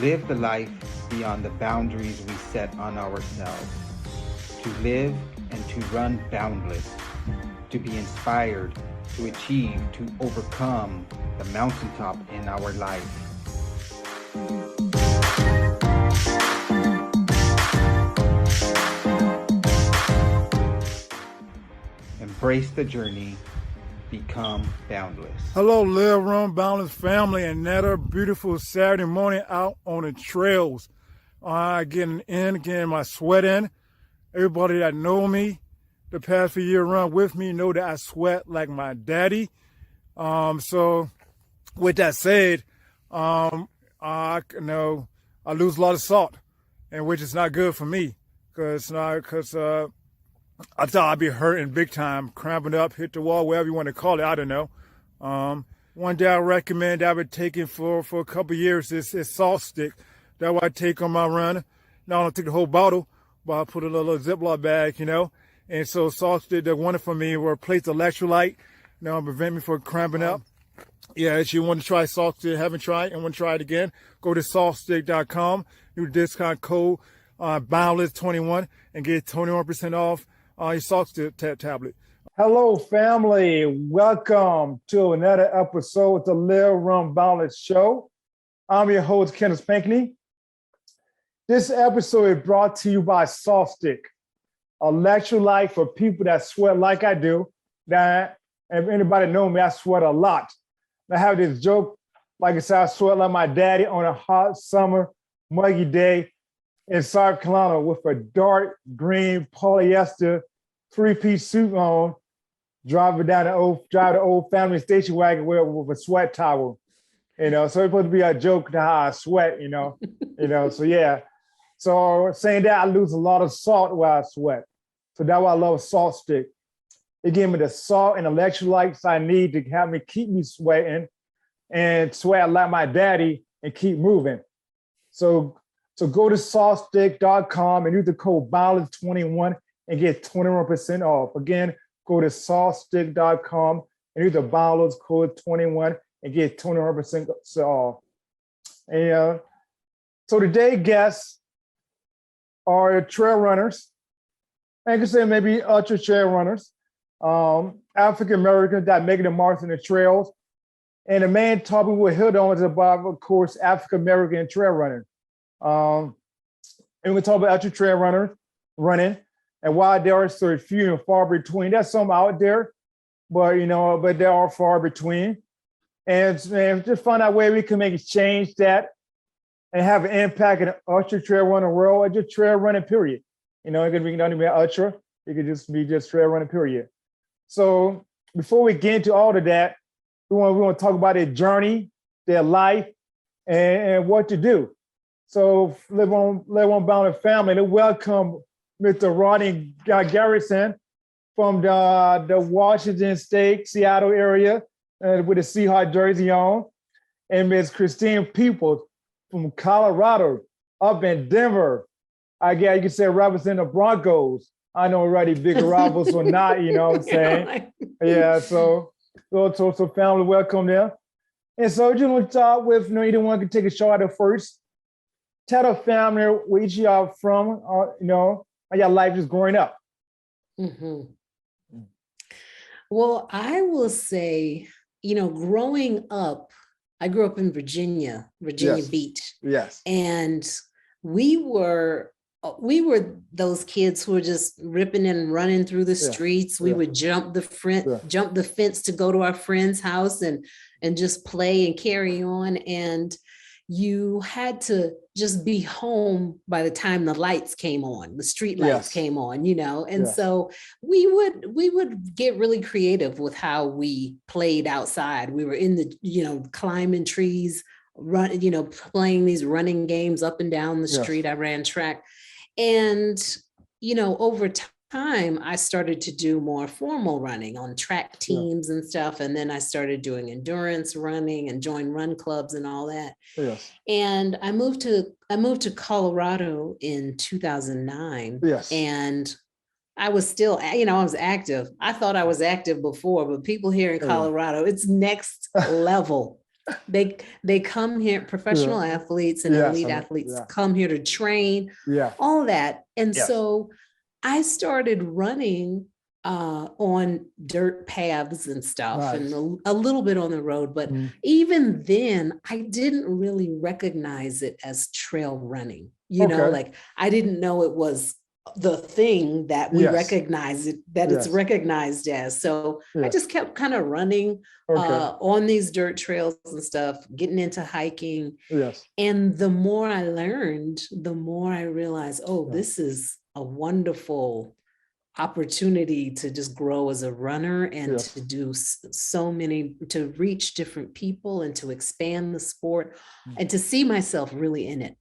live the life beyond the boundaries we set on ourselves, to live and to run boundless, to be inspired, to achieve, to overcome the mountaintop in our life. Embrace the journey, become boundless. Hello, Live Run Boundless family, and another beautiful Saturday morning out on the trails. Getting my sweat in. Everybody that know me the past few years run with me know that I sweat like my daddy. So with that said, I lose a lot of salt, and which is not good for me, because I thought I'd be hurting big time, cramping up, hit the wall, whatever you want to call it. I don't know. One day I recommend I've been taking for a couple of years is salt stick. That's what I take on my run. Now I don't take the whole bottle, but I put a little Ziploc bag, And so salt stick, they're wonderful for me. Will replace electrolyte, prevent me from cramping up. Yeah, if you want to try salt stick, haven't tried and want to try it again, go to saltstick.com, use discount code Boundless21 and get 21% off your salt stick tablet. Hello, family. Welcome to another episode of the Live Run Boundless show. I'm your host, Kenneth Pinckney. This episode is brought to you by Salt Stick, electrolyte for people that sweat like I do. Now, if anybody know me, I sweat a lot. I have this joke, like I said, I sweat like my daddy on a hot summer, muggy day in South Carolina with a dark green polyester three-piece suit on, driving down the old family station wagon with a sweat towel. So it's supposed to be a joke to how I sweat, so yeah. So saying that, I lose a lot of salt while I sweat. So that's why I love Salt Stick. It gives me the salt and electrolytes I need to help me keep me sweating and sweat like my daddy and keep moving. So go to saltstick.com and use the code Boundless21 and get 21% off. Again, go to saltstick.com and use the Boundless code 21 and get 21% off. And so today's guests are trail runners. I can say maybe ultra trail runners, African Americans that make the marks in the trails. And the main topic we'll hit on is about, of course, African American trail running. And we talk about ultra trail runners running, and why there are so few and far between. There's some out there, but they are far between. And just find out where we can make a change that and have an impact in the ultra trail running world, or just trail running, period. It could be not even ultra, it could just be trail running, period. So before we get into all of that, we want to talk about their journey, their life, and what to do. So Live on Boundless family, and welcome Mr. Rodney Granderson from the Washington State, Seattle area, with a Seahawks jersey on, and Ms. Kriste Peoples from Colorado, up in Denver. I guess you could say representing the Broncos. I know already bigger rivals or not, you know what I'm saying? Yeah, so family, welcome there. And so just want to start with, either one can take a shot at first. Tell the family where each of y'all from, how your life is growing up. Mm-hmm. Well, I will say, growing up, I grew up in Virginia Yes. Beach. Yes. And we were those kids who were just ripping and running through the streets. We would jump the fence to go to our friend's house and just play and carry on. And you had to just be home by the time the lights came on, the street lights came on, and so we would get really creative with how we played outside. We were in the, climbing trees, playing these running games up and down the street. I ran track. And, over time, I started to do more formal running on track teams and stuff. And then I started doing endurance running and joined run clubs and all that. Yes. And I moved to Colorado in 2009. Yes. And I was still, I was active. I thought I was active before, but people here in Colorado, it's next level they come here, professional athletes and elite athletes come here to train, all that. And so I started running on dirt paths and stuff, and a little bit on the road. But even then, I didn't really recognize it as trail running. You know, like I didn't know it was the thing that we recognize it, that it's recognized as. So I just kept kind of running on these dirt trails and stuff, getting into hiking. And the more I learned, the more I realized, oh, this is a wonderful opportunity to just grow as a runner and to do so many, to reach different people and to expand the sport and to see myself really in it.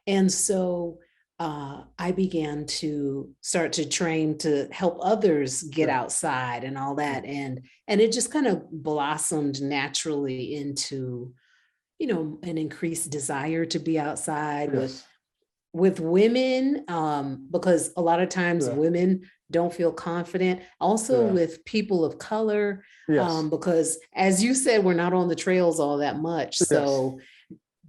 And so I began to start to train to help others get outside and all that. And it just kind of blossomed naturally into, you know, an increased desire to be outside with women, because a lot of times women don't feel confident. Also with people of color, because as you said, we're not on the trails all that much. So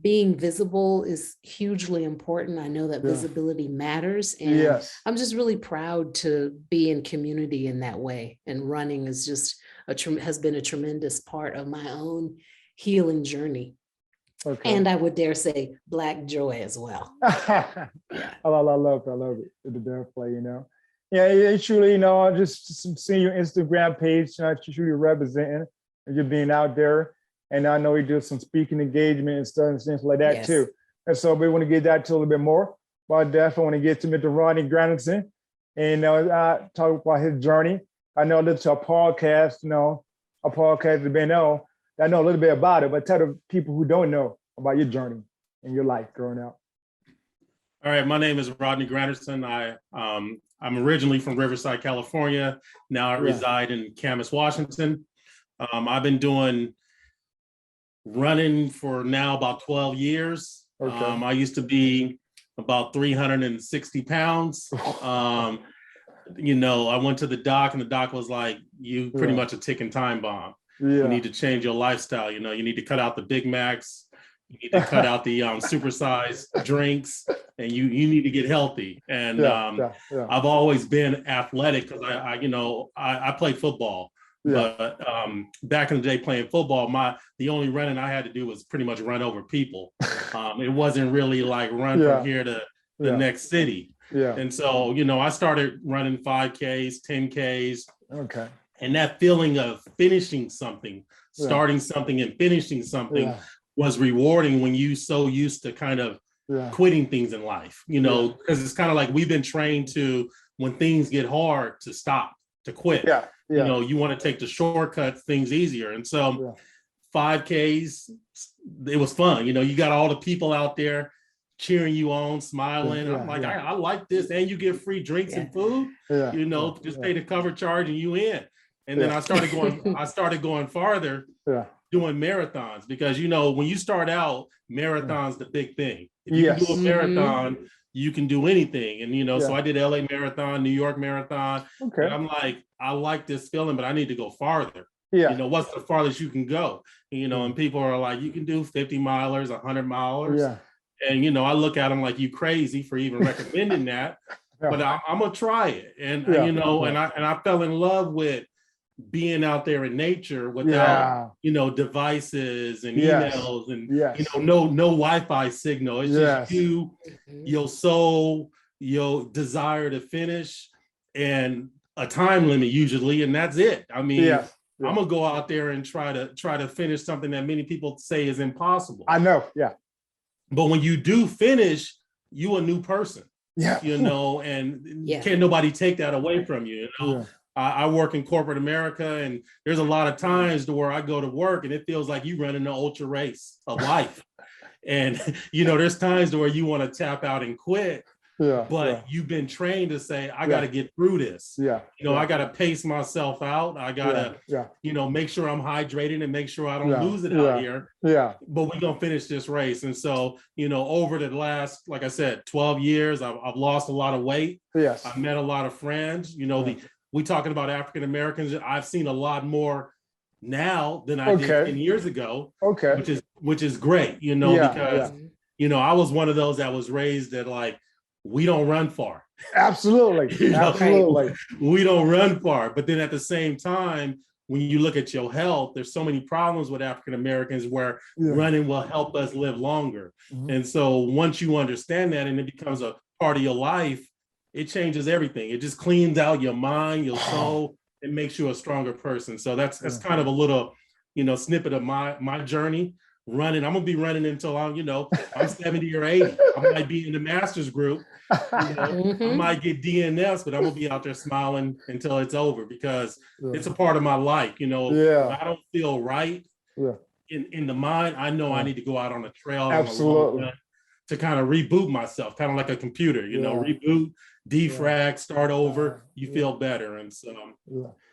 being visible is hugely important. I know that visibility matters. And I'm just really proud to be in community in that way. And running is just has been a tremendous part of my own healing journey. And I would dare say Black joy as well. I love it. The dare play, you know. Yeah, it's truly, you know, just seeing your Instagram page, you know, you're truly representing and you're being out there. And I know we do some speaking engagement and stuff and things like that too. And so we want to get that to a little bit more. But I definitely want to get to Mr. Rodney Granderson and talk about his journey. I know this is a podcast, you know, a podcast has been on. I know a little bit about it, but tell the people who don't know about your journey and your life growing up. All right, my name is Rodney Granderson. I'm originally from Riverside, California. Now I reside in Camas, Washington. I've been doing running for now about 12 years. I used to be about 360 pounds. You know, I went to the doc and the doc was like, you pretty much a ticking time bomb. You need to change your lifestyle. You know, you need to cut out the Big Macs. You need to cut out the supersized drinks, and you need to get healthy. And I've always been athletic because I played football. But back in the day playing football, the only running I had to do was pretty much run over people. It wasn't really like run from here to the next city. And so, you know, I started running 5Ks, 10Ks. And that feeling of finishing something, starting something and finishing something was rewarding when you so used to kind of quitting things in life, you know, because it's kind of like we've been trained to, when things get hard, to stop, to quit. You know, you want to take the shortcut, things easier. And so 5Ks, it was fun. You know, you got all the people out there cheering you on, smiling. I'm like, I like this. And you get free drinks and food, you know, just pay the cover charge and you in. And then I started going farther, doing marathons, because, you know, when you start out, marathon's the big thing. If you can do a marathon, you can do anything. And, you know, so I did LA Marathon, New York Marathon. And I'm like, I like this feeling, but I need to go farther. You know, what's the farthest you can go? And, you know, and people are like, you can do 50 milers, 100 milers. And, you know, I look at them like, you crazy for even recommending that, but I'm going to try it. And, you know, and I fell in love with being out there in nature without, you know, devices and emails and, you know, no Wi-Fi signal. It's just you, your soul, your desire to finish, and a time limit usually, and that's it. I mean, I'm gonna go out there and try to finish something that many people say is impossible. I know, But when you do finish, you a new person. You know, and can't nobody take that away from you. You know, I work in corporate America, and there's a lot of times to where I go to work and it feels like you run an ultra race of life. And, you know, there's times to where you want to tap out and quit, but you've been trained to say, I got to get through this. You know, I got to pace myself out. I got to, you know, make sure I'm hydrated and make sure I don't lose it out here. But we're going to finish this race. And so, you know, over the last, like I said, 12 years, I've lost a lot of weight. I've met a lot of friends. You know, we talking about African Americans. I've seen a lot more now than I did 10 years ago. Okay. Which is great, because I was one of those that was raised that like, we don't run far. Absolutely. Absolutely. We don't run far. But then at the same time, when you look at your health, there's so many problems with African Americans where running will help us live longer. And so once you understand that and it becomes a part of your life, it changes everything. It just cleans out your mind, your soul. It makes you a stronger person. So that's kind of a little, snippet of my journey. Running, I'm gonna be running until I'm 70 or 80. I might be in the master's group. I might get DNS, but I'm gonna be out there smiling until it's over because it's a part of my life. If I don't feel right in the mind, I know I need to go out on a trail to kind of reboot myself, kind of like a computer. Reboot, defrag, start over. You feel better, and so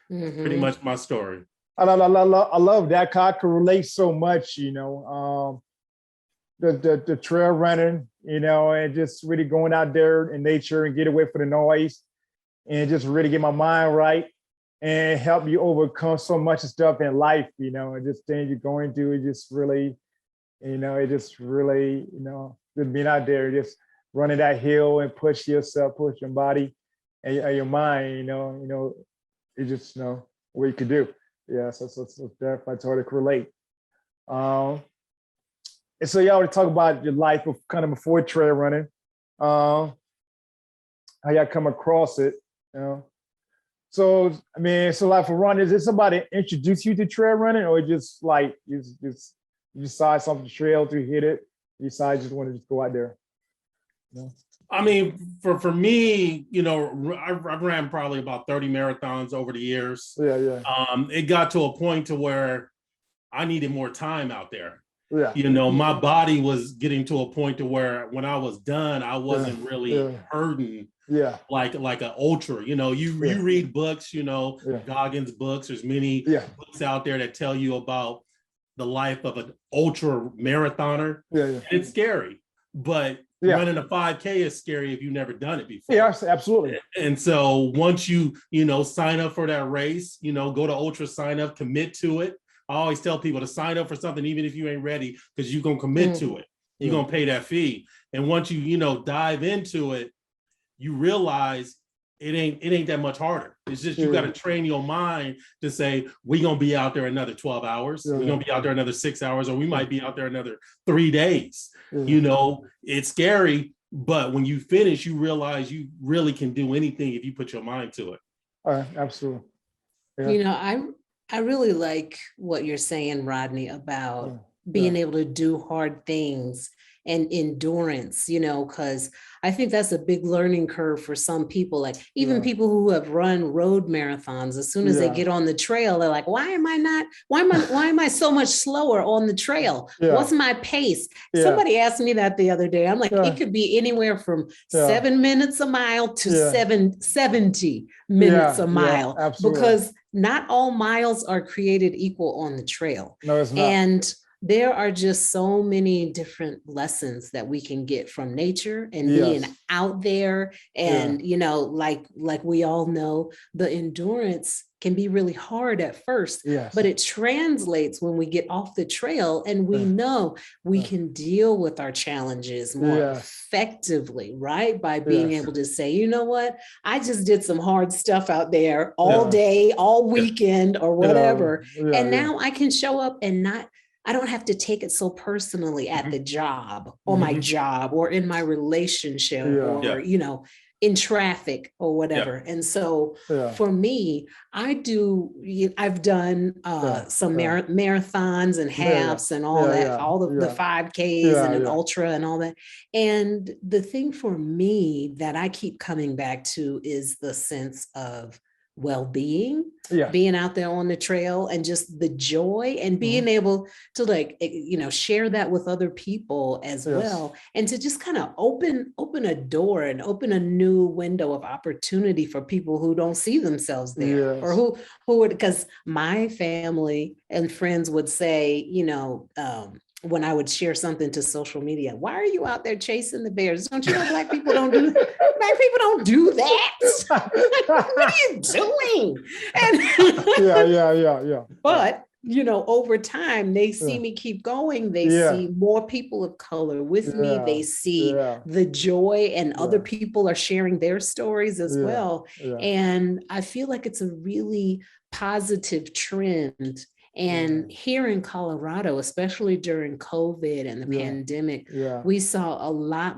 pretty much my story. I love that. I can relate so much, the trail running, and just really going out there in nature and get away from the noise and just really get my mind right and help you overcome so much stuff in life, and just things you're going through. It just really, just being out there, just running that hill and push yourself, push your body and your mind, it just, what you could do. Yeah, so definitely totally relate. And so y'all already talk about your life of kind of before trail running, how y'all come across it, So like for runners, did somebody introduce you to trail running, or just like you decide something trail to hit it, you decide you just want to just go out there? I mean, for me, I've ran probably about 30 marathons over the years. Yeah. It got to a point to where I needed more time out there. Yeah. My body was getting to a point to where when I was done, I wasn't really hurting. Yeah. Like an ultra. You read books, Goggins books. There's many books out there that tell you about the life of an ultra marathoner. Yeah. And it's scary, but running a 5K is scary if you've never done it before. Yeah, absolutely. And so once you, sign up for that race, go to Ultra, sign up, commit to it. I always tell people to sign up for something, even if you ain't ready, because you're going to commit to it. You're going to pay that fee. And once you, dive into it, you realize it ain't that much harder. It's just you got to train your mind to say, we're going to be out there another 12 hours. We're going to be out there another 6 hours, or we might be out there another 3 days. It's scary, but when you finish, you realize you really can do anything if you put your mind to it. Absolutely. Yeah. I really like what you're saying, Rodney, about being able to do hard things and endurance, because I think that's a big learning curve for some people. Like even people who have run road marathons, as soon as they get on the trail, they're like, why am I so much slower on the trail? What's my pace? Somebody asked me that the other day. I'm like, it could be anywhere from 7 minutes a mile to 70 minutes a mile, because not all miles are created equal on the trail. No, it's not. And there are just so many different lessons that we can get from nature and being out there. And, like we all know, the endurance can be really hard at first, but it translates when we get off the trail and we know we can deal with our challenges more effectively, right? By being able to say, you know what, I just did some hard stuff out there all day, all weekend or whatever. And now I can show up and I don't have to take it so personally at the job or my job or in my relationship or, in traffic or whatever. And so for me, I've done some marathons and halves and all that, all the 5Ks and an ultra and all that. And the thing for me that I keep coming back to is the sense of well-being, being out there on the trail and just the joy and being able to share that with other people as well. And to just kind of open a door and open a new window of opportunity for people who don't see themselves there or who would, because my family and friends would say, when I would share something to social media, why are you out there chasing the bears? Don't you know Black people don't do that? Black people don't do that. What are you doing? And yeah. But over time, they see me keep going. They see more people of color with me. They see the joy, and other people are sharing their stories as well. And I feel like it's a really positive trend. And here in Colorado, especially during COVID and the pandemic, we saw a lot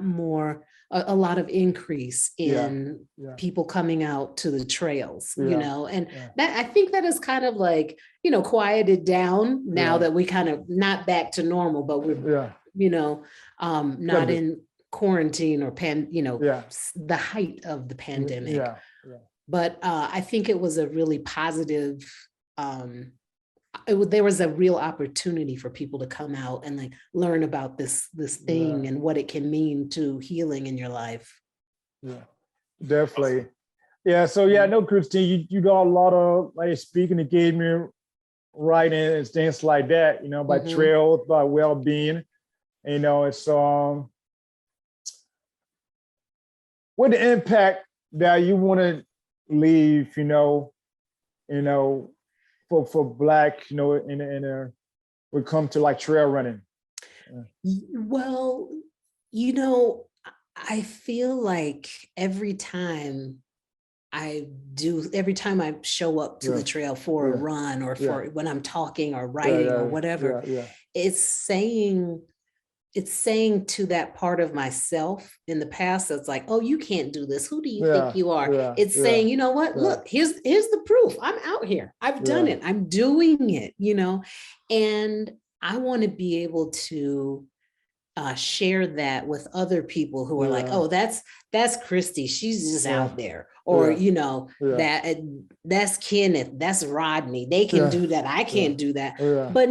of increase in people coming out to the trails, and that, I think that is kind of like, quieted down now that we kind of not back to normal, but we're, not in quarantine or the height of the pandemic. But I think it was a really positive, there was a real opportunity for people to come out and like learn about this thing and what it can mean to healing in your life. Yeah, definitely. Yeah. So I know, Kriste, you got a lot of like speaking engagement, writing and things like that, by trails, by well-being, it's what the impact that you want to leave, for Black, when it comes to like trail running? Well, I feel like every time I show up to the trail for a run or for when I'm talking or writing or whatever, it's saying to that part of myself in the past that's like, oh, you can't do this. Who do you think you are? It's saying, you know what? Look, here's the proof. I'm out here. I've done it. I'm doing it, and I want to be able to share that with other people who are like, oh, that's Kriste. She's just out there. Or, that's Kenneth, that's Rodney. They can do that. I can't do that. But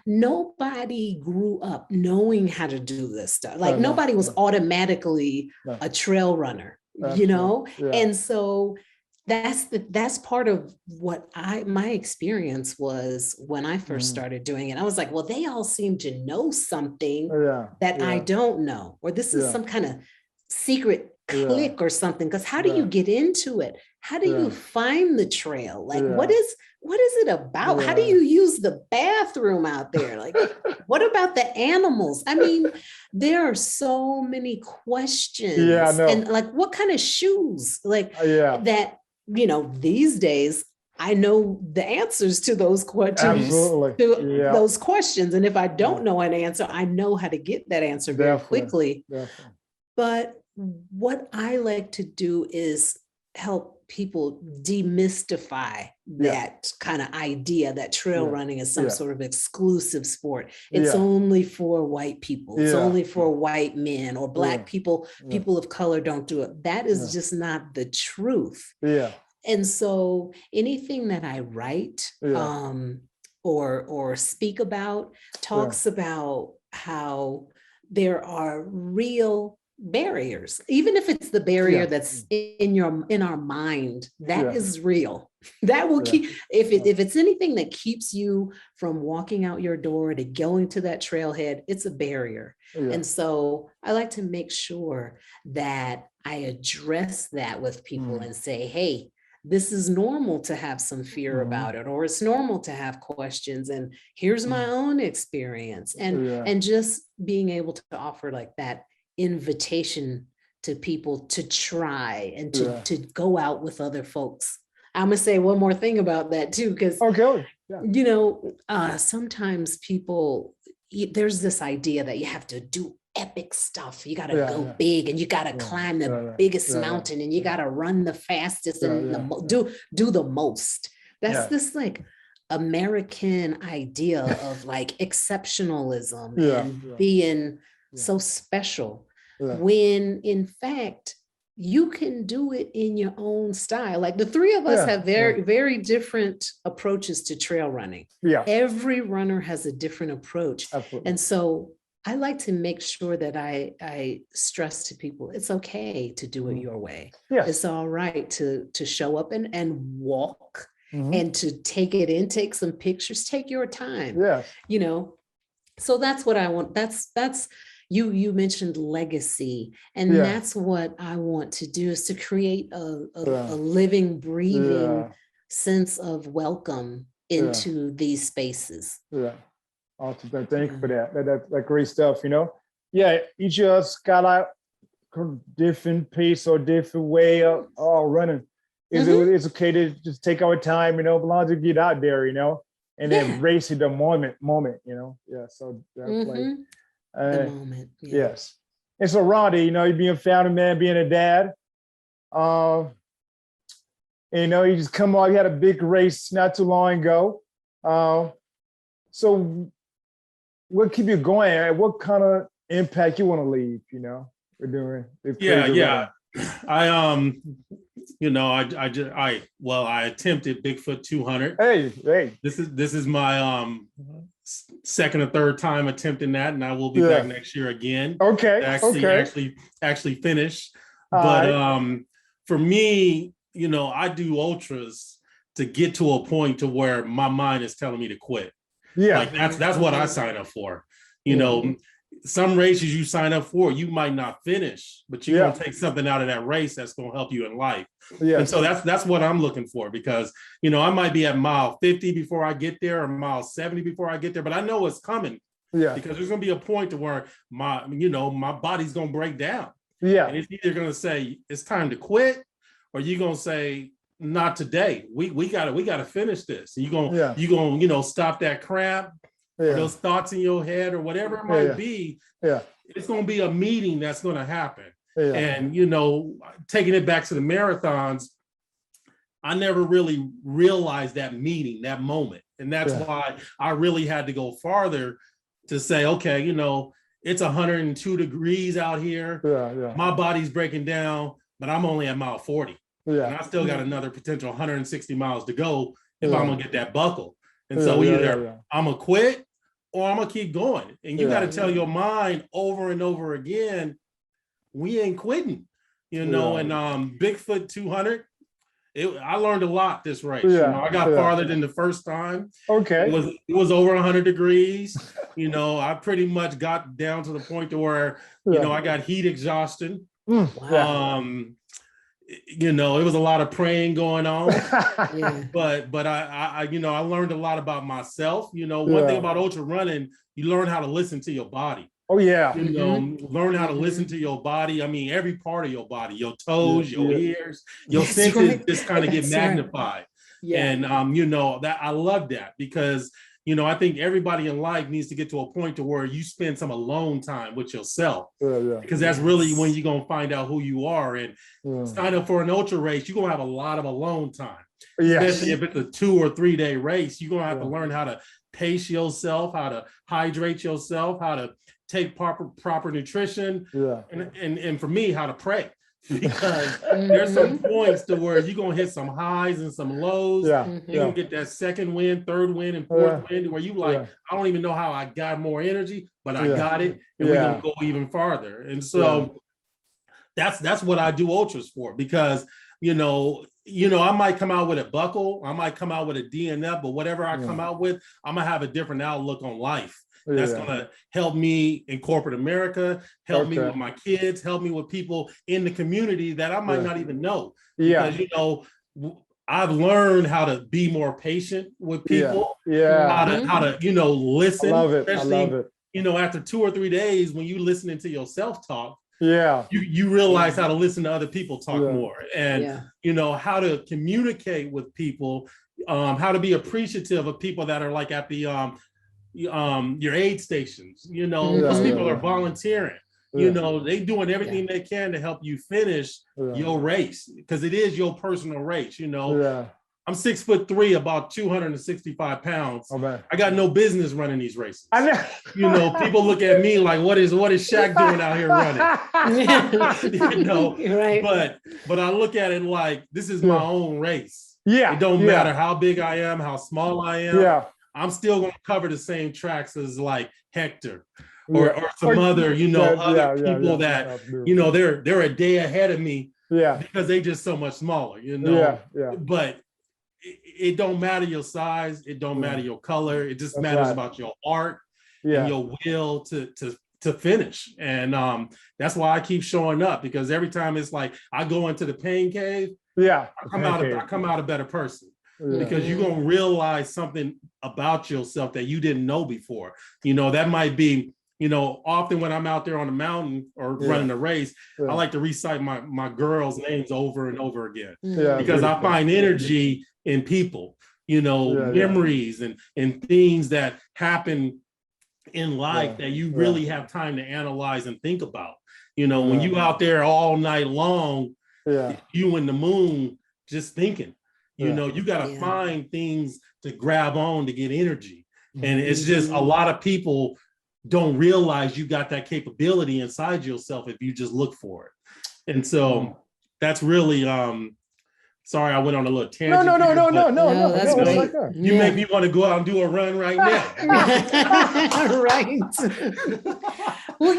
nobody grew up knowing how to do this stuff. Like nobody was automatically a trail runner, And so that's part of what my experience was when I first started doing it. I was like, well, they all seem to know something that I don't know, or this is some kind of secret click or something. Because how do you get into it? How do you find the trail? Like, what is it about? How do you use the bathroom out there? Like, what about the animals? I mean, there are so many questions. And like, what kind of shoes? Like that, these days, I know the answers to those questions. Those questions. And if I don't know an answer, I know how to get that answer very quickly. But what I like to do is help people demystify that kind of idea that trail running is some sort of exclusive sport. It's only for white people. It's only for white men or Black people. People of color don't do it. That is just not the truth. And so anything that I write or speak about talks about how there are real barriers, even if it's the barrier that's in our mind, that is real. That will keep, if it's anything that keeps you from walking out your door to going to that trailhead, it's a barrier. And so I like to make sure that I address that with people and say, hey, this is normal to have some fear about it, or it's normal to have questions, and here's my own experience. And just being able to offer like that invitation to people to try and to go out with other folks. I'm gonna say one more thing about that too, because sometimes people, there's this idea that you have to do epic stuff. You got to go big, and you got to climb the biggest mountain, and you got to run the fastest and do the most. That's this like American idea of like exceptionalism and being so special, when in fact you can do it in your own style. Like the three of us have very, very different approaches to trail running. Every runner has a different approach. And so I like to make sure that I stress to people, it's okay to do it your way. It's all right to show up and walk and to take it in, take some pictures, take your time. So that's what I want. That's you mentioned legacy, and that's what I want to do, is to create a living, breathing sense of welcome into these spaces. Yeah. Awesome. Thank you for that. That great stuff, you know. Yeah, each of us got our different pace or different way of running. It's okay to just take our time, you know, as long as you get out there, you know, and then race in the moment, you know. Yeah. So that's like the moment. Yeah. Yes. And so Rodney, you know, you being a family man, being a dad, and, you know, you just come on, you had a big race not too long ago. So what keep you going? What kind of impact you want to leave, you know, we're doing? Yeah. I you know, I attempted Bigfoot 200. Hey. This is my second or third time attempting that, and I will be back next year again. Okay. Actually finish. But for me, you know, I do ultras to get to a point to where my mind is telling me to quit. Yeah. Like that's what I sign up for. You know, some races you sign up for, you might not finish, but you're gonna take something out of that race that's gonna help you in life. Yeah. And so that's what I'm looking for, because, you know, I might be at mile 50 before I get there or mile 70 before I get there, but I know it's coming. Yeah. Because there's gonna be a point to where my body's gonna break down. Yeah. And it's either gonna say it's time to quit, or you're gonna say, not today. We gotta finish this. You're gonna, you know, stop that cramp. Or those thoughts in your head or whatever it might be, it's going to be a meeting that's going to happen. And, you know, taking it back to the marathons, I never really realized that meeting, that moment. And that's why I really had to go farther to say, okay, you know, it's 102 degrees out here. My body's breaking down, but I'm only at mile 40. And I still got another potential 160 miles to go if I'm going to get that buckle. And so either I'm going to quit or I'm going to keep going. And you got to tell your mind over and over again, we ain't quitting, you know. And Bigfoot 200, I learned a lot this race. You know, I got farther than the first time. Okay. It was over 100 degrees. You know, I pretty much got down to the point to where, you know, I got heat exhaustion. You know, it was a lot of praying going on, but I you know, I learned a lot about myself. You know, one thing about ultra running, you learn how to listen to your body. You know, learn how to listen to your body. I mean, every part of your body, your toes, your ears, your senses just kind of get magnified. And you know, that I love that, because, you know, I think everybody in life needs to get to a point to where you spend some alone time with yourself, because that's really when you're going to find out who you are. And sign up for an ultra race, you're going to have a lot of alone time. Especially if it's a 2 or 3 day race, you're going to have to learn how to pace yourself, how to hydrate yourself, how to take proper nutrition, and for me, how to pray. Because there's some points to where you're gonna hit some highs and some lows. You're gonna get that second win, third win, and fourth win, where you like, I don't even know how I got more energy, but I got it, and we're gonna go even farther. And so that's what I do ultras for, because you know, I might come out with a buckle, I might come out with a DNF, but whatever I come out with, I'm gonna have a different outlook on life. That's going to help me in corporate America, help me with my kids, help me with people in the community that I might not even know. Because, you know, I've learned how to be more patient with people, how to, you know, listen. I love it. You know, after 2 or 3 days, when you listening to your self-talk, you realize how to listen to other people talk more, and, you know, how to communicate with people, how to be appreciative of people that are like at the, your aid stations, you know, those people are volunteering, you know, they doing everything they can to help you finish your race, because it is your personal race, you know. I'm 6'3", about 265 pounds. I got no business running these races. You know, people look at me like, what is Shaq doing out here running? You know, but I look at it like, this is my own race. It don't matter how big I am, how small I am. I'm still going to cover the same tracks as like Hector or some other, you know, other people that, you know, they're a day ahead of me because they just so much smaller, you know. But it don't matter your size, it don't matter your color, it just matters about your art and your will to finish. And that's why I keep showing up, because every time it's like I go into the pain cave, I come out a better person. because you're going to realize something about yourself that you didn't know before. That might be, often when I'm out there on the mountain or running a race, I like to recite my girls' names over and over again, because I find energy in people, memories and things that happen in life that you really have time to analyze and think about. When you out there all night long, you and the moon just thinking, you got to find things to grab on to get energy. And it's just a lot of people don't realize you got that capability inside yourself if you just look for it. And so that's really, sorry, I went on a little tangent. No, that's great. You make me want to go out and do a run right now. Right. Well,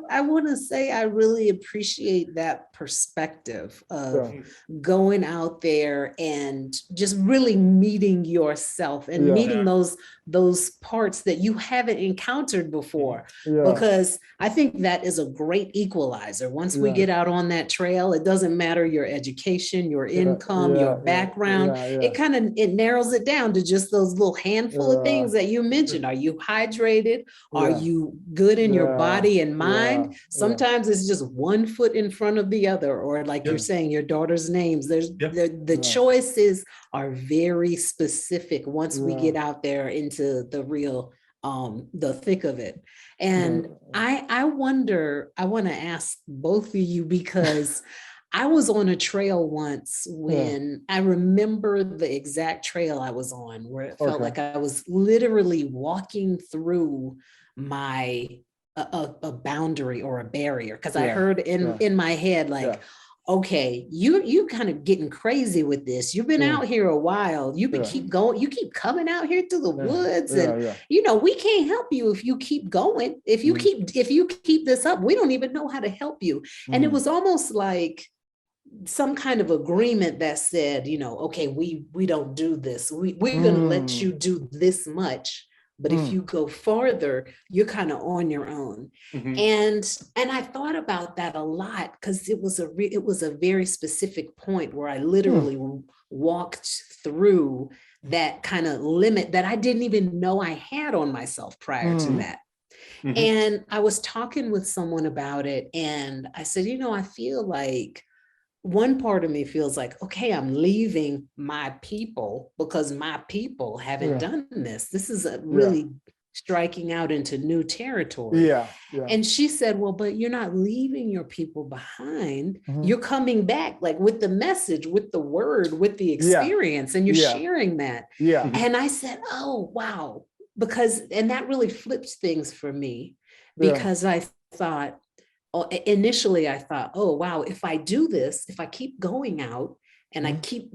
I want to say I really appreciate that perspective of going out there and just really meeting yourself and meeting those parts that you haven't encountered before. Because I think that is a great equalizer. Once we get out on that trail, it doesn't matter your education, your income, your background. It narrows it down to just those little handful of things that you mentioned. Are you hydrated? Are you good in your body and mind? Sometimes it's just one foot in front of the other, or like you're saying, your daughter's names. The choices are very specific once we get out there into the real, the thick of it. And I want to ask both of you, because I was on a trail once when I remember the exact trail I was on, where it felt like I was literally walking through a boundary or a barrier, because I heard in my head, like, okay, you kind of getting crazy with this. You've been out here a while. You keep going. You keep coming out here through the woods, and we can't help you if you keep going. If you keep this up, we don't even know how to help you. And it was almost like some kind of agreement that said, okay, we don't do this. We're going to let you do this much. But if you go farther, you're kind of on your own. And I thought about that a lot, because it was a very specific point where I literally walked through that kind of limit that I didn't even know I had on myself prior to that. And I was talking with someone about it, and I said, I feel like one part of me feels like, okay, I'm leaving my people because my people haven't done this. This is a really striking out into new territory. And she said, well, but you're not leaving your people behind. You're coming back, like, with the message, with the word, with the experience, and you're sharing that. And I said, oh, wow. And that really flips things for me, because I thought, initially I thought, oh, wow, if I do this, if I keep going out and I keep,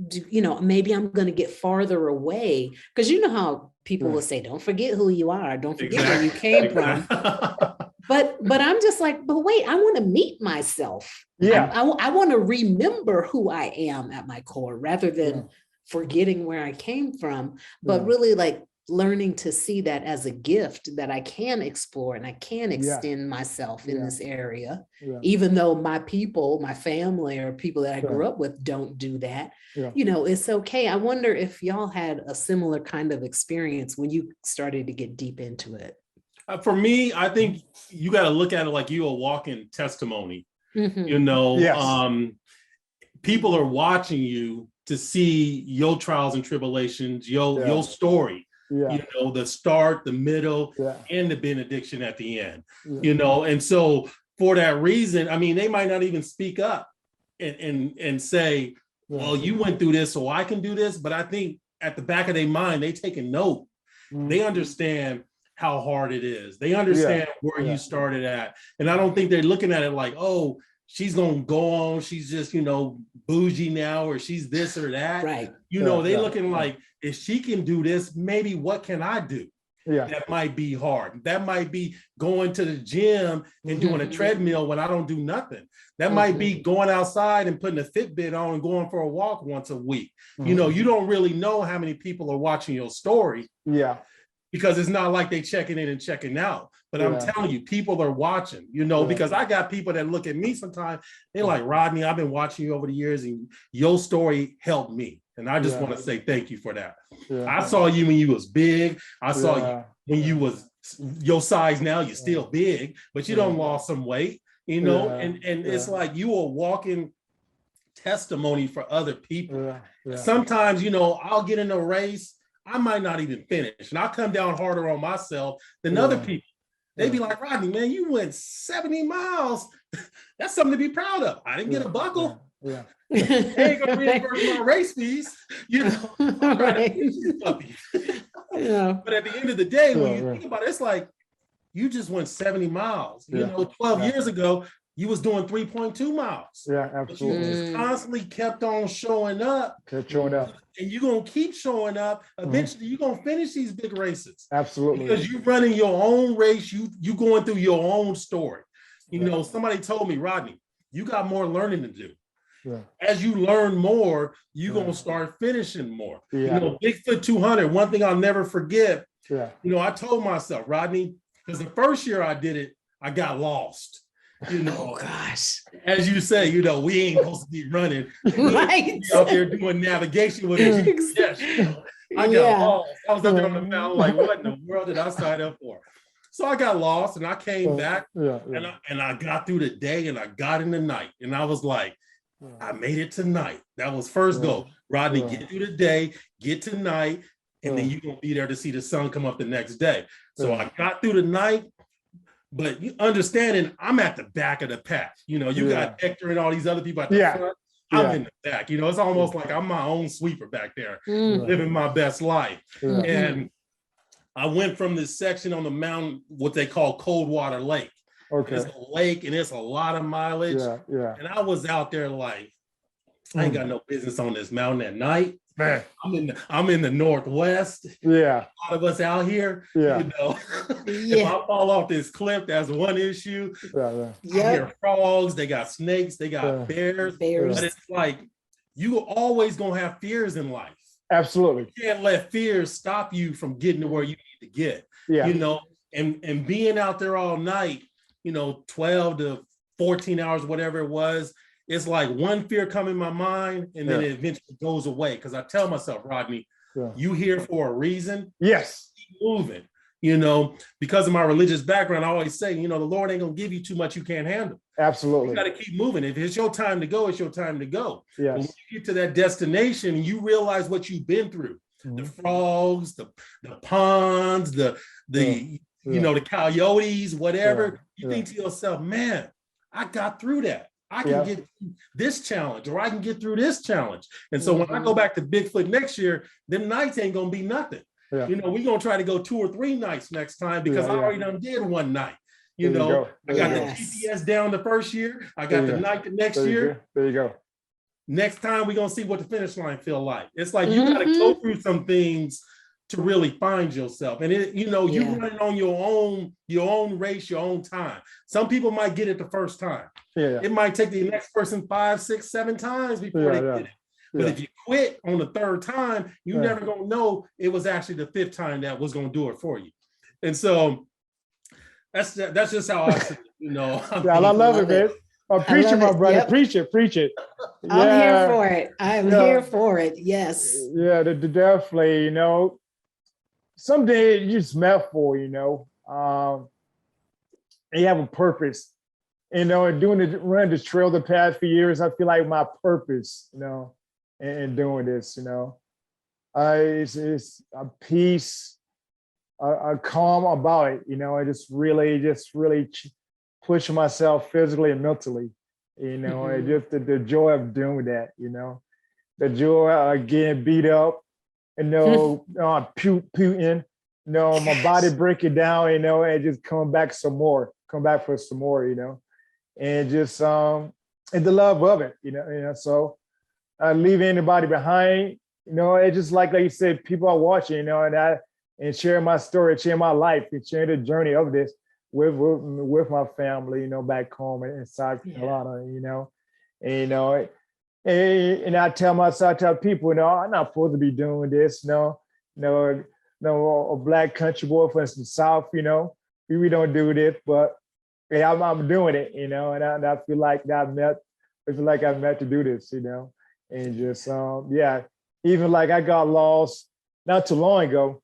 maybe I'm going to get farther away. Because you know how people will say, don't forget who you are. Don't forget where you came from. But I'm just like, but wait, I want to meet myself. I want to remember who I am at my core, rather than forgetting where I came from, but really like learning to see that as a gift that I can explore and I can extend myself in this area, even though my people, my family, or people that I grew up with don't do that. It's okay. I wonder if y'all had a similar kind of experience when you started to get deep into it. For me, I think you got to look at it like you're a walking testimony. People are watching you to see your trials and tribulations, your story. The start, the middle, and the benediction at the end. And so for that reason, I mean, they might not even speak up and say, well, you went through this, so I can do this. But I think at the back of their mind, they take a note. They understand how hard it is. They understand where you started at. And I don't think they're looking at it like, oh, she's going to go on. She's just, bougie now, or she's this or that. Right. They looking like, if she can do this, maybe what can I do? That might be hard. That might be going to the gym and doing a treadmill when I don't do nothing. That might be going outside and putting a Fitbit on and going for a walk once a week. You don't really know how many people are watching your story. Because it's not like they checking in and checking out. But I'm telling you, people are watching, because I got people that look at me sometimes. They're like, Rodney, I've been watching you over the years and your story helped me. And I just want to say thank you for that. I saw you when you was big. I saw you when you was your size now, you're still big, but you don't lost some weight, and it's like you are walking testimony for other people. Sometimes, I'll get in a race, I might not even finish, and I'll come down harder on myself than other people. They be like, Rodney, man, you went 70 miles. That's something to be proud of. I didn't get a buckle. I ain't gonna reimburse my race fees, Right. But at the end of the day, when you think about it, it's like you just went 70 miles. 12 years ago, you was doing 3.2 miles. Yeah, absolutely. But you just constantly kept on showing up. Kept showing up. And you're gonna keep showing up. Eventually, you're gonna finish these big races. Absolutely. Because you're running your own race, you going through your own story. Somebody told me, Rodney, you got more learning to do. As you learn more, you're gonna start finishing more. Bigfoot 200, one thing I'll never forget. I told myself, Rodney, because the first year I did it, I got lost. Oh gosh. As you say, we ain't supposed to be running. Right. We out there doing navigation with it. I got lost. I was up there on the mountain like, what in the world did I sign up for? So I got lost and I came back and I got through the day and I got in the night. And I was like, I made it tonight. That was first goal. Rodney, get through the day, get to night, and then you're going to be there to see the sun come up the next day. So I got through the night, but you understanding I'm at the back of the pack. You got Hector and all these other people at the front. I'm in the back. It's almost like I'm my own sweeper back there, living my best life. And I went from this section on the mountain, what they call Coldwater Lake. It's a lake and it's a lot of mileage. And I was out there like, I ain't got no business on this mountain at night. Man, I'm in the Northwest. A lot of us out here. If I fall off this cliff, that's one issue. I hear frogs, they got snakes, they got bears. But it's like you always gonna have fears in life. Absolutely. You can't let fears stop you from getting to where you need to get. And being out there all night, 12 to 14 hours, whatever it was, it's like one fear come in my mind and then it eventually goes away. Because I tell myself, Rodney, you here for a reason. Yes. Keep moving. Because of my religious background, I always say, the Lord ain't gonna give you too much you can't handle. Absolutely. You got to keep moving. If it's your time to go, it's your time to go. Yes. When you get to that destination and you realize what you've been through, the frogs, the ponds, the coyotes, whatever, you think to yourself, man, I got through that. I can get through this challenge, or I can get through this challenge. And so when I go back to Bigfoot next year, them nights ain't gonna be nothing. We're gonna try to go 2 or 3 nights next time because I already done did one night. I got the GPS down the first year. I got the night the next year. There you go. Next time we're gonna see what the finish line feel like. It's like you gotta go through some things to really find yourself. And you running on your own race, your own time. Some people might get it the first time. It might take the next person 5, 6, 7 times before they get it. But if you quit on the 3rd time, you never gonna know it was actually the 5th time that was gonna do it for you. And so that's just how I see it, I love it, man. Preach it, my brother. Preach it. I'm here for it. I'm here for it. Yes. Yeah, definitely, someday you smell for, and you have a purpose. And running this trail the past few years, I feel like my purpose, in doing this, it's a peace, a calm about it, I just really pushing myself physically and mentally, and just the joy of doing that, the joy of getting beat up, puking, my body breaking down, and just come back for some more, and just and the love of it, so I leave anybody behind, it's just like you said, people are watching, and sharing my story, sharing my life, and sharing the journey of this with my family, back home in South Carolina, and I tell people, I'm not supposed to be doing this, a black country boy from the South, we don't do this, but yeah, I'm doing it, and I feel like I met to do this, and just yeah, even like I got lost not too long ago.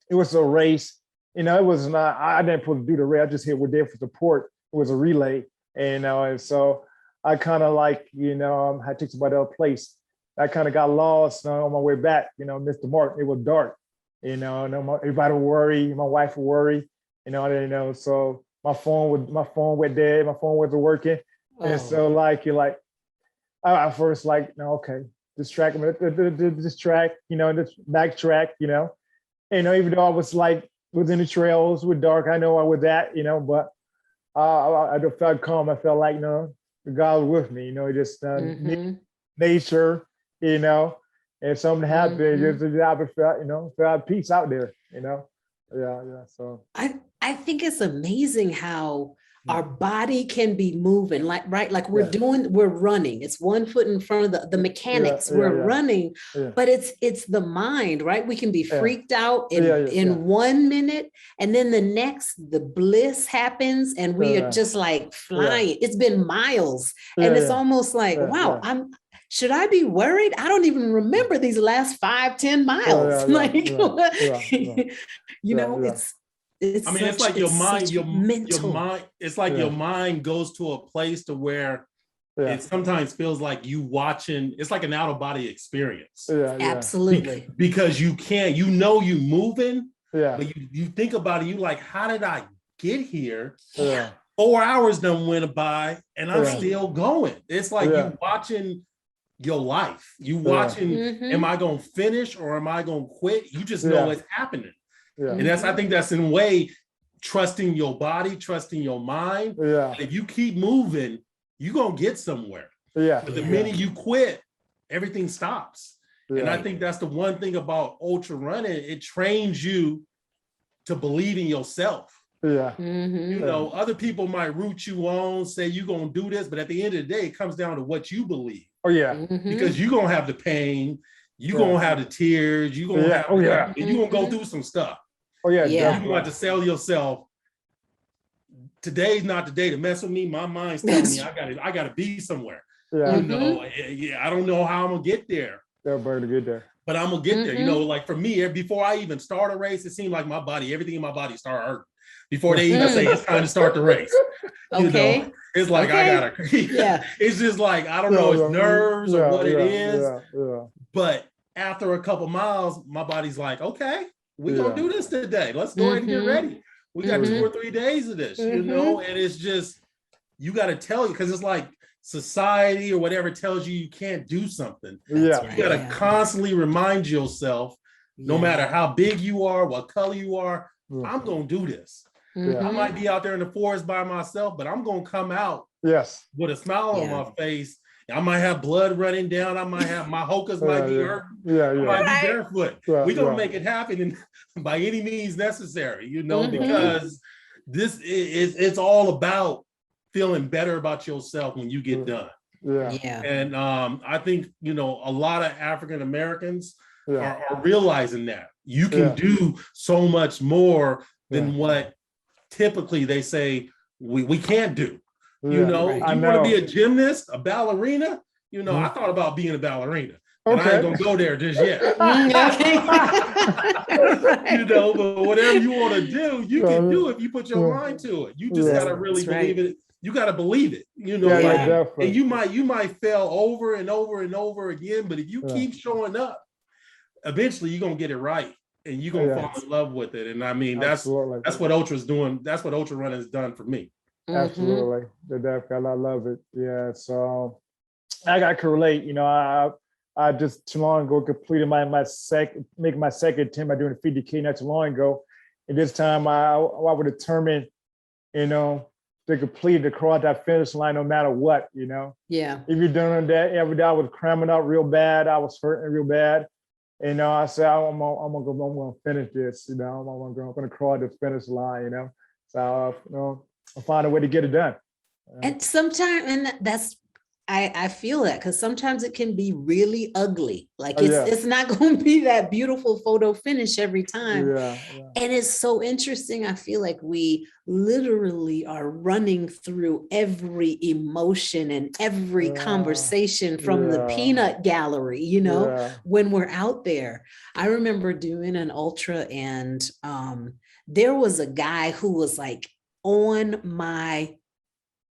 It was a race, it was not, I didn't put to do the race. I just here, we're there for support. It was a relay, and so I kind of like, I took somebody to a place. I kind of got lost on my way back, missed the mark. It was dark, and everybody would worry. My wife would worry, I didn't know. So my phone went dead. My phone wasn't working. And so I first no, okay, this track, this track, this backtrack, even though I was within the trails with dark, I know I was at, but I just felt calm. I felt like, God was with me, just nature, and something happened, just I felt peace out there, yeah. So I think it's amazing how our body can be moving, like we're running. It's one foot in front of the mechanics. We're running, but it's the mind, right? We can be freaked out in 1 minute, and then the next, the bliss happens, and we are just like flying. It's been miles, and it's almost like, wow, should I be worried? I don't even remember these last 5-10 miles. It's like your mind, it's like your mind goes to a place to where it sometimes feels like you watching, it's like an out of body experience. Absolutely. Because you can't, you moving, but you think about it, you like, how did I get here? 4 hours done went by and I'm still going. It's like you watching your life. You watching, am I gonna finish or am I gonna quit? You just know it's happening. And I think that's in a way, trusting your body, trusting your mind. If you keep moving, you're going to get somewhere. But the minute you quit, everything stops. And I think that's the one thing about ultra running. It trains you to believe in yourself. Other people might root you on, say you're going to do this, but at the end of the day, it comes down to what you believe. Because you're going to have the pain, you're going to have the tears, you're going to have, and you're going to go through some stuff. You want to sell yourself. Today's not the day to mess with me. My mind's telling me I gotta be somewhere. I don't know how I'm gonna get there. But I'm gonna get there. Like for me, before I even start a race, it seemed like everything in my body started hurting before they even say it's time to start the race. It's like I gotta. It's just like I don't know, it's nerves or what it is. But after a couple miles, my body's like, okay. We're gonna do this today. Let's go ahead and get ready. We got 2 or 3 days of this, and it's just, you got to tell you, because it's like society or whatever tells you can't do something. You got to constantly remind yourself, no matter how big you are, what color you are, I'm gonna do this. I might be out there in the forest by myself, but I'm gonna come out with a smile on my face. I might have blood running down. I might have my hokas might be hurt. I might be barefoot. We're gonna make it happen by any means necessary, because it's all about feeling better about yourself when you get done. And I think a lot of African Americans are realizing that you can do so much more than what typically they say we can't do. You want to be a gymnast, a ballerina? I thought about being a ballerina. But I ain't gonna go there just yet. But whatever you want to do, you can do if you put your mind to it. You just gotta really believe it. You gotta believe it. And you might fail over and over and over again, but if you keep showing up, eventually you're gonna get it right. And you're gonna fall in love with it. And I mean, that's what ultra's doing. That's what ultra running has done for me. Absolutely. I love it. Yeah. So I can relate. I just too long ago completed my second attempt at doing a 50K not too long ago. And this time I was determined, to complete, to cross that finish line no matter what, If you're doing that every day, I was cramming up real bad. I was hurting real bad. I said, I'm gonna finish this, I'm gonna cross this finish line, So I'll find a way to get it done. And sometimes, and I feel that because sometimes it can be really ugly. Like it's not going to be that beautiful photo finish every time. And it's so interesting. I feel like we literally are running through every emotion and every conversation from the peanut gallery, you know, when we're out there. I remember doing an ultra and there was a guy who was like on my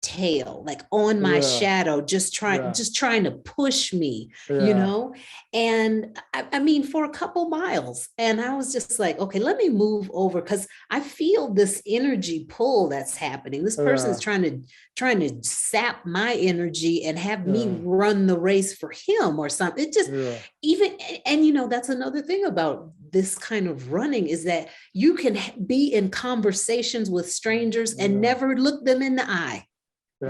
tail, like on my shadow, just trying to push me, you know. And I mean, for a couple miles, and I was just like, okay, let me move over because I feel this energy pull that's happening. This person's trying to sap my energy and have me run the race for him or something. It just even, and you know, that's another thing about this kind of running is that you can be in conversations with strangers and never look them in the eye.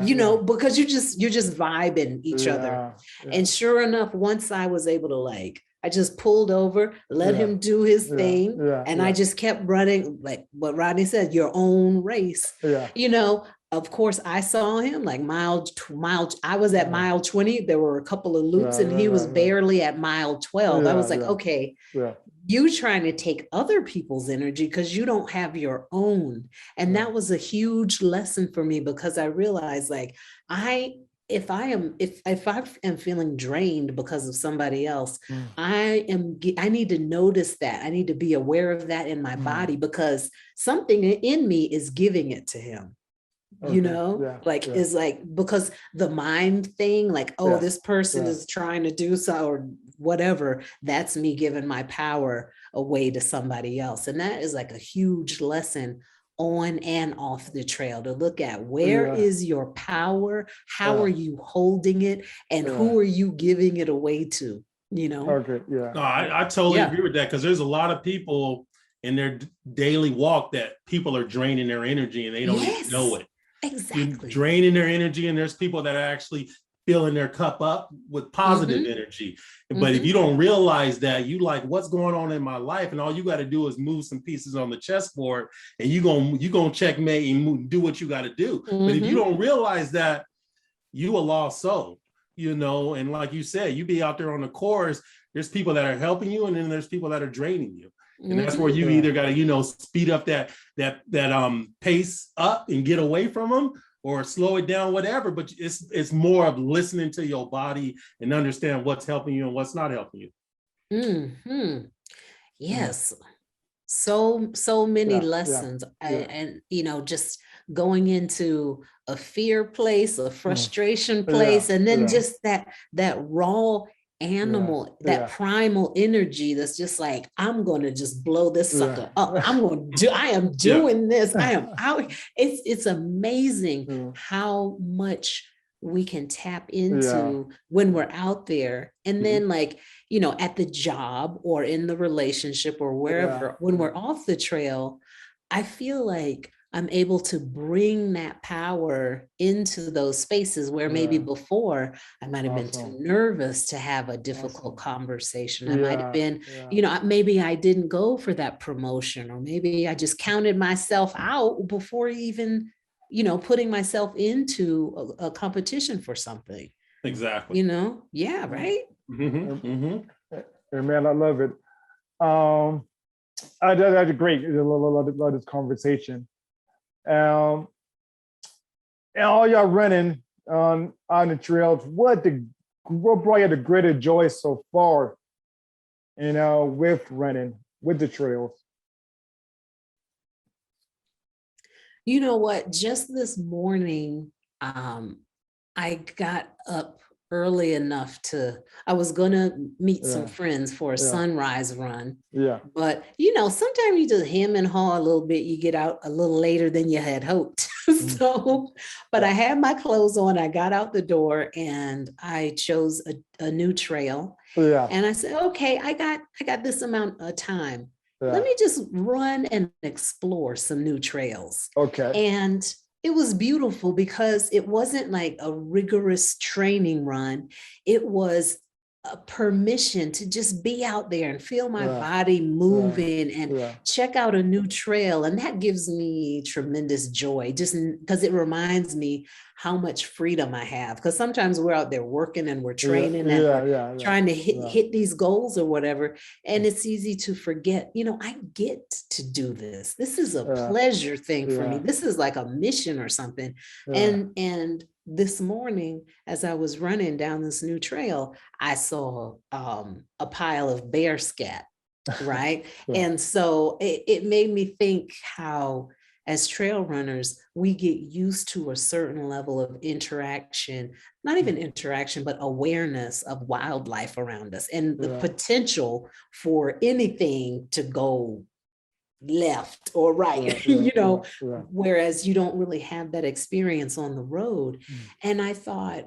You know, because you're just vibing each other. And sure enough, once I was able to like, I just pulled over, let him do his thing. And I just kept running, like what Rodney said, your own race. You know, of course, I saw him like I was at mile 20. There were a couple of loops and he was barely at mile 12. I was like, okay, you trying to take other people's energy because you don't have your own. And that was a huge lesson for me because I realized like if I am feeling drained because of somebody else, I need to notice that. I need to be aware of that in my body because something in me is giving it to him. You know, is like because the mind thing, like, oh, this person is trying to do so or whatever, that's me giving my power away to somebody else. And that is like a huge lesson on and off the trail to look at where is your power, how are you holding it, and who are you giving it away to, you know? No, I totally agree with that because there's a lot of people in their daily walk that people are draining their energy and they don't even know it. Exactly. Draining their energy, and there's people that are actually filling their cup up with positive energy. But if you don't realize that, you like, what's going on in my life? And all you got to do is move some pieces on the chessboard and you're gonna checkmate and do what you got to do. But if you don't realize that, you a lost soul, you know, and like you said, you be out there on the course, there's people that are helping you and then there's people that are draining you. And that's where you either got to, you know, speed up that pace up and get away from them or slow it down, whatever. But it's more of listening to your body and understand what's helping you and what's not helping you. Yes. So many lessons. And, you know, just going into a fear place, a frustration place, and then just that raw animal, that primal energy that's just like, I'm going to just blow this sucker up. I am doing this. I am out. It's amazing how much we can tap into when we're out there. And then like, you know, at the job or in the relationship or wherever, when we're off the trail, I feel like I'm able to bring that power into those spaces where maybe before I might have been too nervous to have a difficult conversation. I might have been, you know, maybe I didn't go for that promotion, or maybe I just counted myself out before even, you know, putting myself into a competition for something. Exactly. You know? Yeah, right? And man, I love it. That's great. I love this conversation. And all y'all running on the trails, what brought you the greatest joy so far, you know, with running, with the trails? You know what? Just this morning, I got up early enough I was gonna meet some friends for a sunrise run. But you know, sometimes you just hem and haw a little bit, you get out a little later than you had hoped. But I had my clothes on, I got out the door and I chose a new trail. And I said, okay, I got this amount of time. Let me just run and explore some new trails. And it was beautiful because it wasn't like a rigorous training run. It was a permission to just be out there and feel my body moving and check out a new trail. And that gives me tremendous joy, just because it reminds me how much freedom I have. Because sometimes we're out there working and we're training and we're trying to hit these goals or whatever. And it's easy to forget, I get to do this. This is a pleasure thing for me. This is like a mission or something. And this morning, as I was running down this new trail, I saw a pile of bear scat, right? And so it made me think how, as trail runners, we get used to a certain level of interaction, not even interaction, but awareness of wildlife around us and the potential for anything to go left or right, whereas you don't really have that experience on the road. And I thought,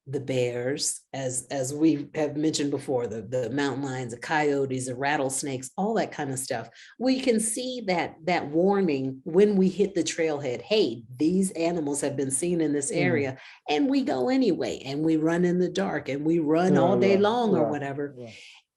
the bears, as we have mentioned before, the mountain lions, the coyotes, the rattlesnakes, all that kind of stuff, we can see that warning when we hit the trailhead. Hey, these animals have been seen in this area, and we go anyway, and we run in the dark, and we run all day long or whatever.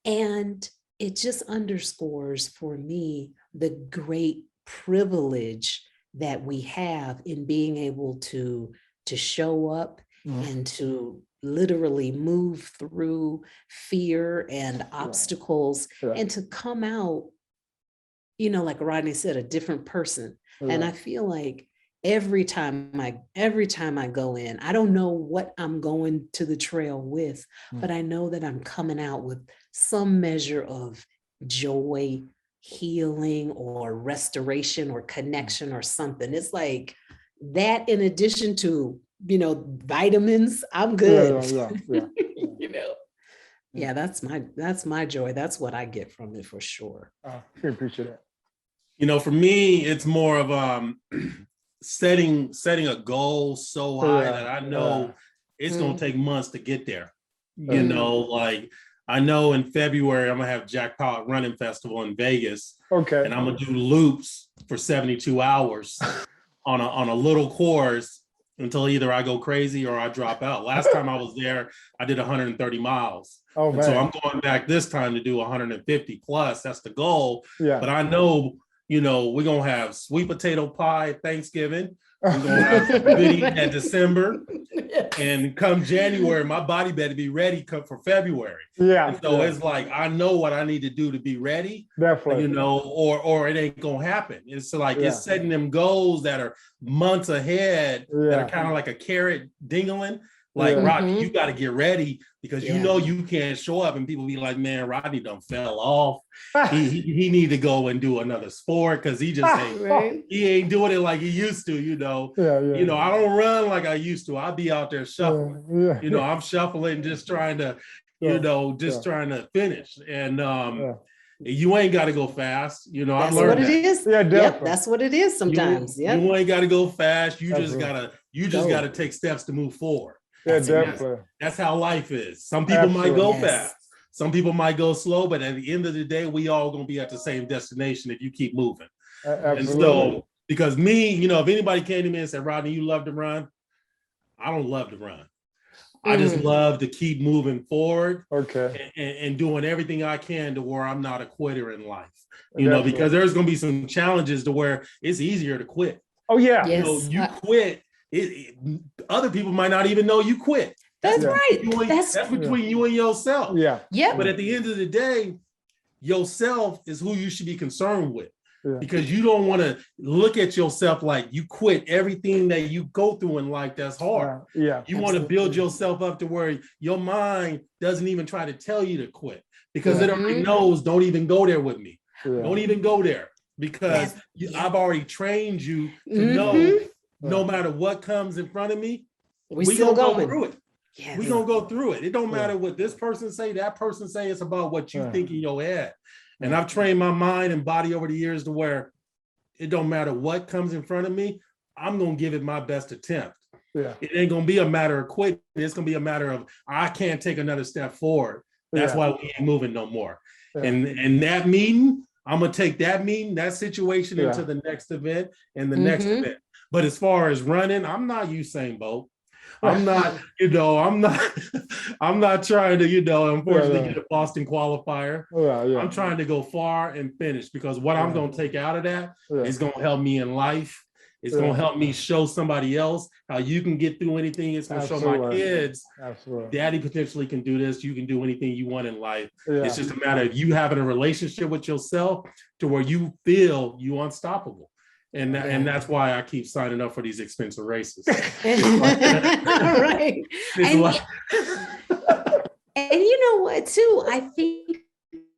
And it just underscores for me the great privilege that we have in being able to show up and to literally move through fear and obstacles and to come out, like Rodney said, a different person. And I feel like every time I go in, I don't know what I'm going to the trail with, but I know that I'm coming out with some measure of joy, healing, or restoration, or connection, or something. It's like that, in addition to, vitamins, I'm good. Yeah, that's my joy. That's what I get from it, for sure. I appreciate that. For me, it's more of setting a goal so high that I know it's going to take months to get there. Like, I know in February I'm gonna have Jackpot Running Festival in Vegas. Okay. And I'm gonna do loops for 72 hours on a little course until either I go crazy or I drop out. Last time I was there, I did 130 miles. Oh, man. So I'm going back this time to do 150 plus. That's the goal. Yeah. But I know, we're gonna have sweet potato pie at Thanksgiving. We're gonna have some good eating at December. And come January, my body better be ready for February. Yeah. And so it's like, I know what I need to do to be ready. Definitely. Or it ain't gonna happen. It's like it's setting them goals that are months ahead that are kind of like a carrot dingling. Like, Rodney, you got to get ready because you can't show up and people be like, man, Rodney done fell off. He need to go and do another sport because he just he ain't doing it like he used to, I don't run like I used to. I'll be out there shuffling. I'm shuffling, just trying to, trying to finish. And you ain't got to go fast. That's what it is. Yeah, definitely. That's what it is sometimes. You ain't got to go fast. You just gotta take steps to move forward. Yeah, definitely. That's how life is. Some people might go fast. Some people might go slow, but at the end of the day, we all gonna be at the same destination if you keep moving. Absolutely. And so, because me, if anybody came to me and said, Rodney, you love to run, I don't love to run. I just love to keep moving forward. Okay. And doing everything I can to where I'm not a quitter in life. Because there's gonna be some challenges to where it's easier to quit. Oh yeah. Yes. You quit. Other people might not even know you quit. That's right. That's between you and yourself. Yeah. Yeah. But at the end of the day, yourself is who you should be concerned with. Because you don't want to look at yourself like you quit everything that you go through in life that's hard. You want to build yourself up to where your mind doesn't even try to tell you to quit because it already knows, don't even go there with me. Don't even go there because I've already trained you to know no matter what comes in front of me, we still gonna go through it. Yes. We're gonna go through it. It don't matter what this person say, that person say, it's about what you think in your head. And I've trained my mind and body over the years to where it don't matter what comes in front of me, I'm gonna give it my best attempt. It ain't gonna be a matter of quitting. It's gonna be a matter of I can't take another step forward. That's why we ain't moving no more. And that meeting, I'm gonna take that meeting, that situation into the next event and the next event. But as far as running, I'm not Usain Bolt. I'm not, I'm not trying to, unfortunately get a Boston qualifier. I'm trying to go far and finish, because what I'm going to take out of that is going to help me in life. It's going to help me show somebody else how you can get through anything. It's going to show my kids, daddy potentially can do this. You can do anything you want in life. It's just a matter of you having a relationship with yourself to where you feel you unstoppable. And that's why I keep signing up for these expensive races. Right. And you know what, too? I think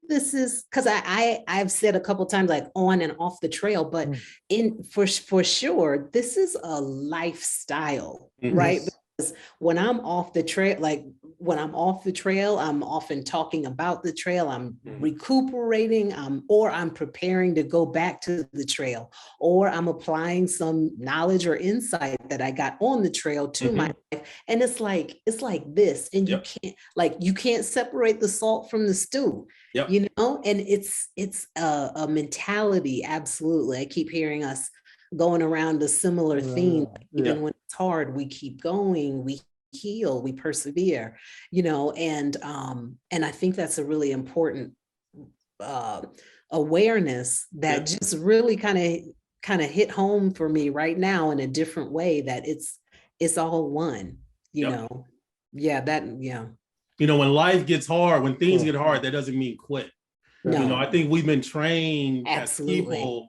this is because I've said a couple times, like on and off the trail, but for sure, this is a lifestyle, right? Because when I'm off the trail, I'm often talking about the trail. I'm recuperating, or I'm preparing to go back to the trail, or I'm applying some knowledge or insight that I got on the trail to my life. And it's like this, and you can't separate the salt from the stew. And it's a mentality. Absolutely. I keep hearing us going around a similar theme. Even when it's hard, we keep going, we heal, we persevere, and I think that's a really important awareness that just really kind of hit home for me right now in a different way, that it's all one, when life gets hard, when things get hard, that doesn't mean quit. No. I think we've been trained as people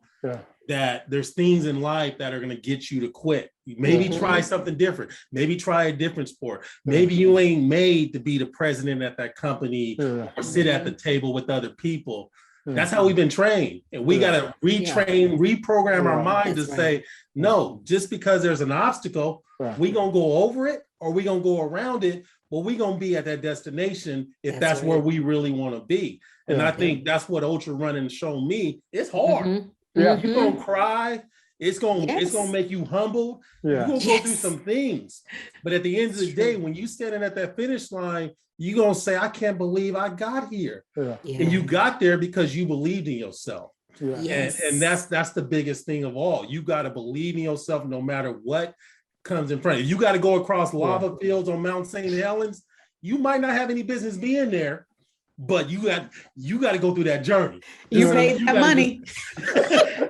that there's things in life that are going to get you to quit. Maybe try something different. Maybe try a different sport. Maybe you ain't made to be the president at that company or sit at the table with other people. That's how we've been trained. And we got to retrain, reprogram our mind to say, no, just because there's an obstacle, we going to go over it or we going to go around it, but we going to be at that destination if that's where we really want to be. And I think that's what ultra running showed me. It's hard. You're going to cry. It's going to make you humble. You're going to go through some things. But at the end of the day, when you standing at that finish line, you're going to say, I can't believe I got here. And you got there because you believed in yourself. And that's the biggest thing of all. You got to believe in yourself no matter what comes in front of you. You got to go across lava fields on Mount St. Helens. You might not have any business being there, but you got to go through that journey. You paid that money.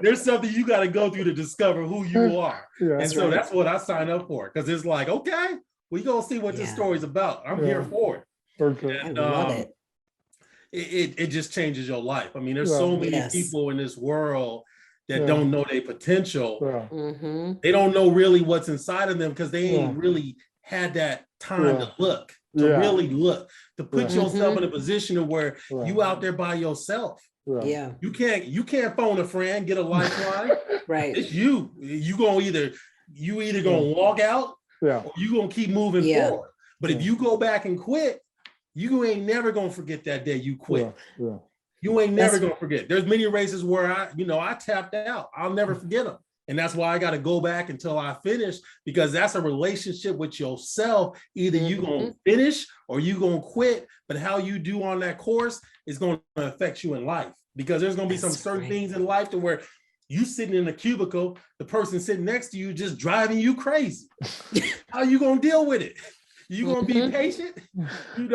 There's something you got to go through to discover who you are. That's what I sign up for, because it's like, okay, we gonna see what this story's about. I'm here for it. And, I love it. It just changes your life. I mean, there's so many people in this world that don't know their potential. They don't know really what's inside of them because they ain't really had that time to look. Really look, to put yourself in a position of where you out there by yourself. You can't phone a friend, get a lifeline. It's you. You either gonna walk out or you gonna keep moving forward. But if you go back and quit, you ain't never gonna forget that day you quit. You ain't never gonna forget. There's many races where I tapped out. I'll never forget them. And that's why I got to go back until I finish, because that's a relationship with yourself. Either you going to finish or you going to quit, but how you do on that course is going to affect you in life, because there's going to be some certain things in life to where you sitting in a cubicle, the person sitting next to you just driving you crazy. How you going to deal with it? You going to be patient,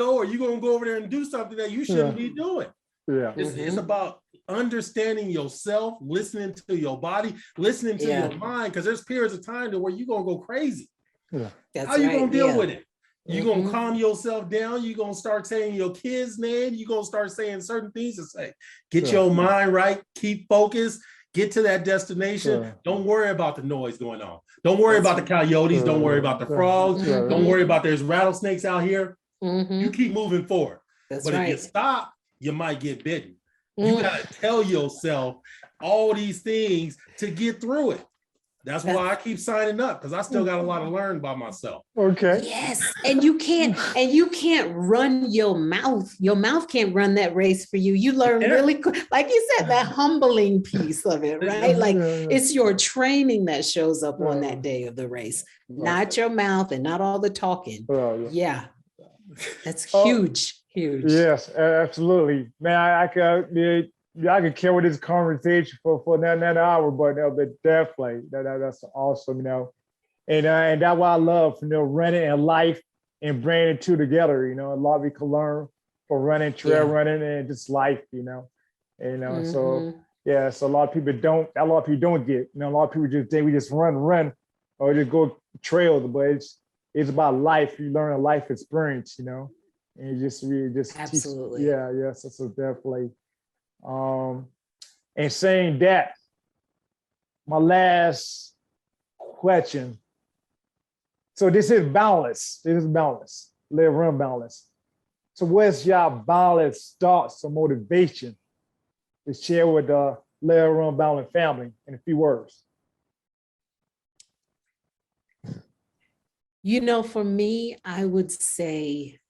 or you going to go over there and do something that you shouldn't be doing? It's about understanding yourself, listening to your body, listening to your mind, because there's periods of time to where you're going to go crazy. How you going to deal with it? You're going to calm yourself down. You're going to start saying your kid's name. You're going to start saying certain things to say, get your mind right, keep focused, get to that destination. Don't worry about the noise going on. Don't worry about the coyotes. Don't worry about the frogs. Don't worry about there's rattlesnakes out here. You keep moving forward. But if you stop, you might get bitten. You got to tell yourself all these things to get through it. That's why I keep signing up, because I still got a lot to learn by myself. Yes. And you can't run your mouth. Your mouth can't run that race for you. You learn really quick. Like you said, that humbling piece of it, right? Like it's your training that shows up on that day of the race, not your mouth and not all the talking. That's huge. Huge. Yes, absolutely, man. I could carry this conversation for another hour, but definitely that's awesome. And that's why I love, running and life and bringing the two together. A lot we can learn from running, trail running, and just life. So yeah, so a lot of people don't get. A lot of people just think we just run, or just go trails, but it's about life. You learn a life experience, and you just really just Absolutely. teach. Yeah, so definitely. And saying that, my last question. So this is balance. Live, run, balance. So where's your balance thoughts or motivation to share with the Live, Run, Balance family in a few words? For me, I would say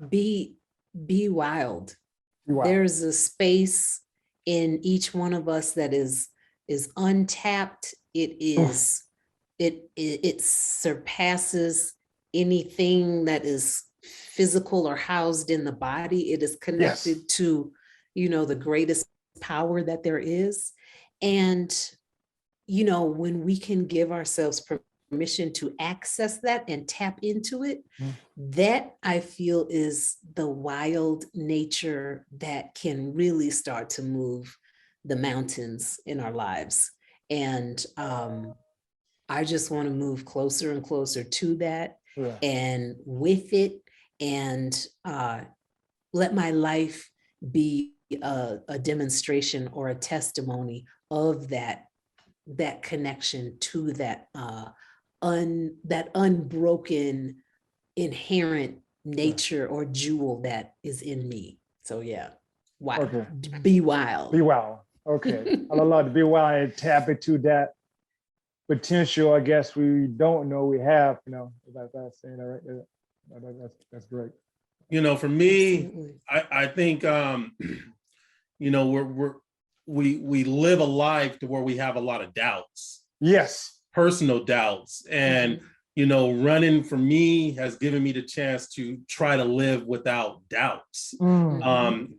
be wild. Wow. There's a space in each one of us that is untapped. It surpasses anything that is physical or housed in the body. It is connected to, the greatest power that there is. And, when we can give ourselves permission to access that and tap into it, that I feel is the wild nature that can really start to move the mountains in our lives. And I just want to move closer and closer to that and with it, and let my life be a demonstration or a testimony of that connection to that unbroken inherent nature or jewel that is in me. So wild. Okay. Be wild. Be wild. Okay. I love to be wild and tap into that potential, I guess we don't know we have, that's saying that right there. That's great. For me, Absolutely. I think we live a life to where we have a lot of doubts. Yes. Personal doubts. And running for me has given me the chance to try to live without doubts.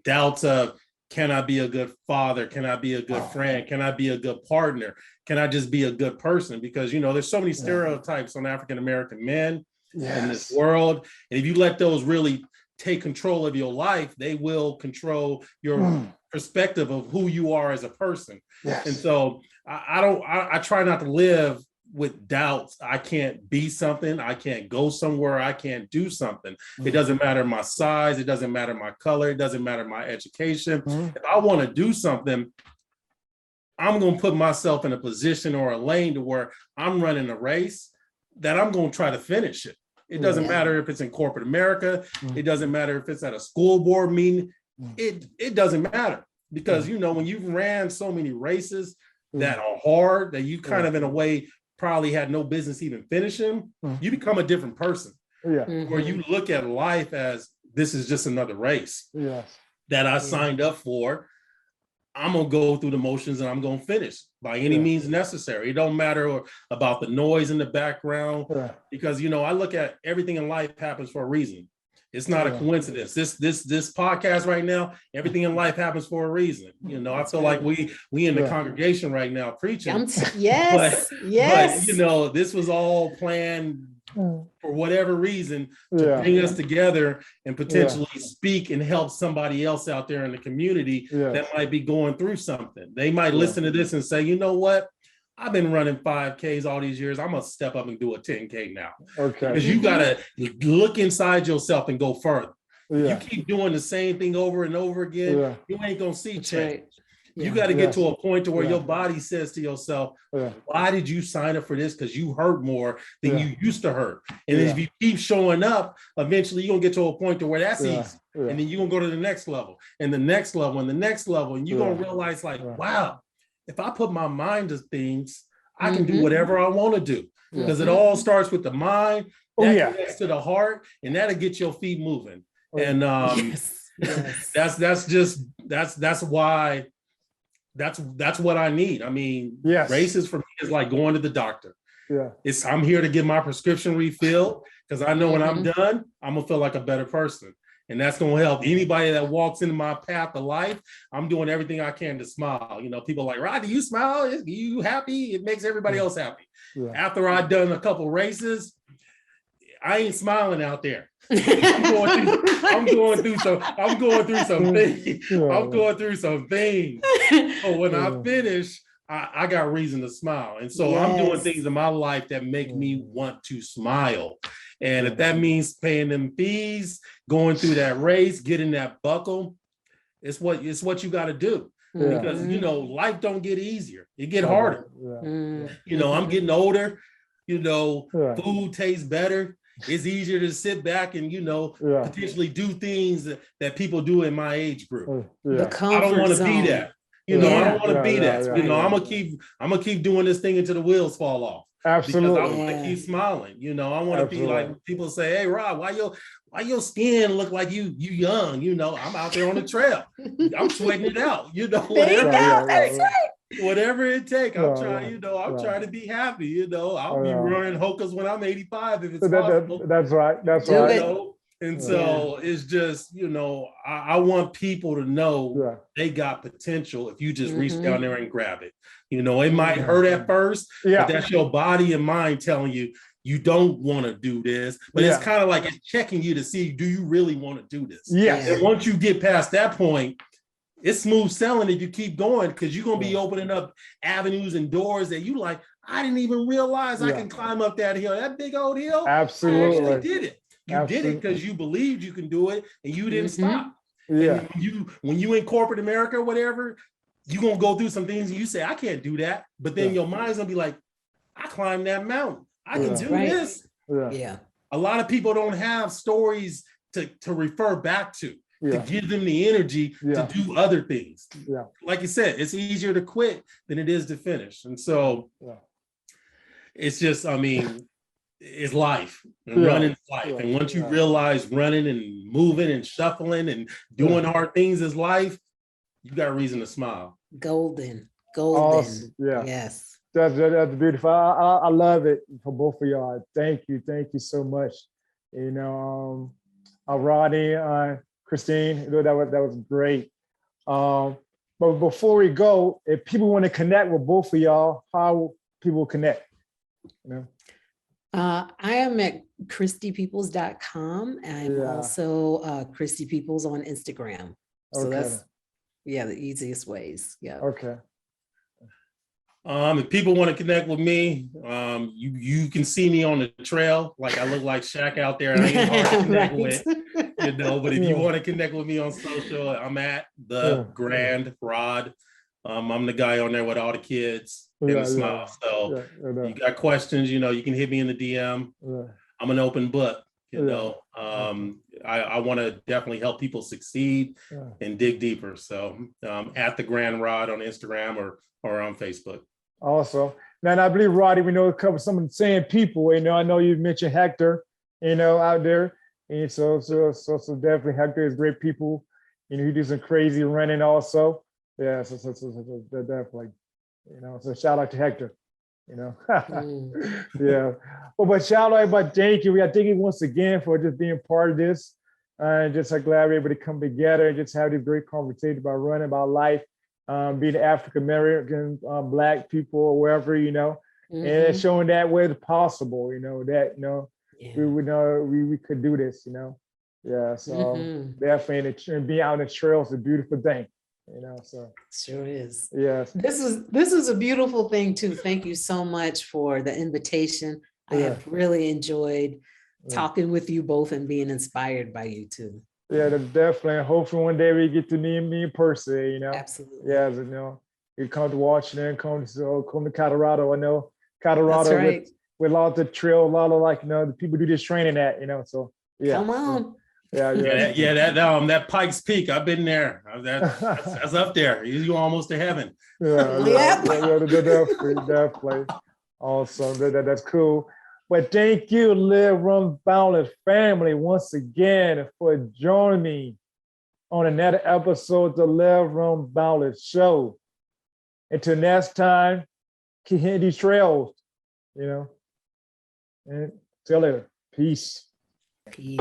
Doubts of, can I be a good father? Can I be a good friend? Can I be a good partner? Can I just be a good person? Because, there's so many stereotypes on African American men in this world. And if you let those really take control of your life, they will control your perspective of who you are as a person. Yes. And so I try not to live with doubts. I can't be something. I can't go somewhere. I can't do something. It doesn't matter my size. It doesn't matter my color. It doesn't matter my education. If I want to do something, I'm going to put myself in a position or a lane to where I'm running a race that I'm going to try to finish it. It doesn't matter if it's in corporate America. It doesn't matter if it's at a school board meeting. It doesn't matter, because, when you've ran so many races that are hard, that you kind of in a way probably had no business even finishing, you become a different person. Where you look at life as, this is just another race that I signed up for. I'm going to go through the motions and I'm going to finish by any means necessary. It don't matter about the noise in the background, because, I look at everything in life happens for a reason. It's not a coincidence. This podcast right now, everything in life happens for a reason. I feel like we in the congregation right now preaching. Yes. But this was all planned for whatever reason to bring us together and potentially speak and help somebody else out there in the community that might be going through something. They might listen to this and say, you know what? I've been running 5Ks all these years. I'm going to step up and do a 10K now. Okay. Because you got to look inside yourself and go further. You keep doing the same thing over and over again, you ain't going to see change. You got to get to a point to where your body says to yourself, why did you sign up for this? Because you hurt more than you used to hurt. And if you keep showing up, eventually you're going to get to a point to where that's easy. And then you're going to go to the next level and the next level and the next level. And you're going to realize wow, if I put my mind to things, I can do whatever I want to do, because it all starts with the mind. That connects to the heart, and that'll get your feet moving. And that's why that's what I need. I mean, races for me is like going to the doctor. I'm here to get my prescription refilled, because I know when I'm done, I'm gonna feel like a better person. And that's going to help anybody that walks into my path of life. I'm doing everything I can to smile. You know, people are like, Rodney, you smile? You happy? It makes everybody else happy. Yeah. After I've done a couple races, I ain't smiling out there. I'm going through some things. I'm going through some things. So when I finish, I got reason to smile. And so I'm doing things in my life that make me want to smile. And if that means paying them fees, going through that race, getting that buckle, it's what you got to do. Because, you know, life don't get easier. It get harder. You know, I'm getting older, you know, food tastes better. It's easier to sit back and, you know, potentially do things that people do in my age group. I don't want to be that. You know, I don't want to be that. You know, I'm gonna keep doing this thing until the wheels fall off. Absolutely. Because I want to keep smiling. You know, I want to be like people say, hey, Rob, why your skin look like you young? You know, I'm out there on the trail. I'm sweating it out. You know, whatever it takes. I'm trying, you know, I'm trying to be happy. You know, I'll be running hokas when I'm 85 if it's possible. That's right. That's right. You know? And so it's just, you know, I want people to know they got potential if you just reach down there and grab it. You know, it might hurt at first, but that's your body and mind telling you, you don't want to do this. But it's kind of like it's checking you to see, do you really want to do this? Yes. And once you get past that point, it's smooth sailing if you keep going, because you're going to be opening up avenues and doors that you like, I didn't even realize I can climb up that hill, that big old hill. Absolutely. I actually did it. You did it because you believed you can do it and you didn't stop. Yeah. And when you in corporate America or whatever, you're going to go through some things and you say, I can't do that. But then your mind's going to be like, I climbed that mountain. I can do this. Yeah. A lot of people don't have stories to refer back to give them the energy to do other things. Yeah. Like you said, it's easier to quit than it is to finish. And so it's just, I mean, it's life. And running's life. And once you realize running and moving and shuffling and doing hard things is life, you got a reason to smile. Golden. Awesome. Yeah. Yes. That's beautiful. I love it for both of y'all. Thank you so much. You know, Rodney, Kriste, you know, that was great. But before we go, if people want to connect with both of y'all, how people connect? You know. I am at KristePeoples.com. I'm also Kriste Peoples on Instagram. So that's the easiest ways. Yeah. Okay. If people want to connect with me, you can see me on the trail. Like I look like Shaq out there. I ain't hard to connect with, you know. But if you want to connect with me on social, I'm at the Grand Rod. I'm the guy on there with all the kids and the smile. So you got questions, you know, you can hit me in the DM. I'm an open book, you know. I want to definitely help people succeed and dig deeper. So at the Grand Rod on Instagram or on Facebook. Awesome. Now, and I believe, Rodney, we know to cover some of the same people. You know, I know you mentioned Hector, you know, out there. And so definitely Hector is great people. You know, he does some crazy running also. Yeah, so definitely, you know, so shout out to Hector, you know. Yeah. Well, but shout out, everybody, thank you. Thank you once again for just being part of this. And just so glad we're able to come together and just have this great conversation about running, about life, being African American, Black people, or wherever, you know, and showing that way it's possible, you know, that, you know, we would know we could do this, you know. Yeah, so definitely, and being out in the trails is a beautiful thing. You know, so sure is. Yes. This is a beautiful thing too. Thank you so much for the invitation. I have really enjoyed talking with you both and being inspired by you too. Yeah, definitely. Hopefully one day we get to meet me in person, you know. Absolutely. Yeah, you know, you come to Washington, come to Colorado. I know Colorado with a lot of the trail, a lot of like, you know, the people do this training at, you know, so yeah. Come on. That Pikes Peak, I've been there. That's up there. You almost to heaven. Definitely. Awesome. That's cool. But thank you, Live Run Boundless family, once again for joining me on another episode of the Live Run Boundless show. Until next time, keep hitting these trails, you know. And see you later. Peace. Peace.